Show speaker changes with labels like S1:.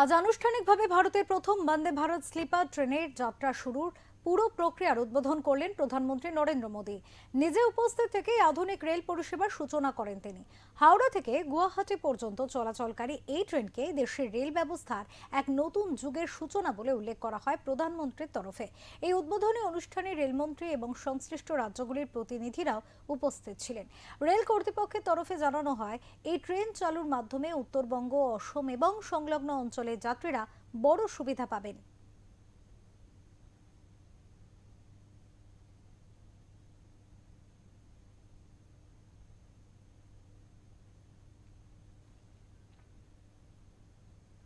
S1: আজ আনুষ্ঠানিকভাবে ভারতের প্রথম বন্দে ভারত স্লিপার ট্রেনের যাত্রা শুরুর পুরো প্রক্রিয়ার উদ্বোধন করলেন প্রধানমন্ত্রী নরেন্দ্র মোদী। নিজে উপস্থিত থেকে আধুনিক রেল পরিষেবার সূচনা করেন তিনি। হাওড়া থেকে গুয়াহাটি পর্যন্ত চলাচলকারী এই ট্রেনকে দেশের রেল ব্যবস্থার এক নতুন যুগের সূচনা বলে উল্লেখ করা হয় প্রধানমন্ত্রীর তরফে। এই উদ্বোধনী অনুষ্ঠানে রেলমন্ত্রী এবং সংশ্লিষ্ট রাজ্যগুলির প্রতিনিধিরাও উপস্থিত ছিলেন। রেল কর্তৃপক্ষের তরফে জানানো হয়, এই ট্রেন চালুর মাধ্যমে উত্তরবঙ্গ, অসম এবং সংলগ্ন অঞ্চলের যাত্রীরা বড় সুবিধা পাবেন।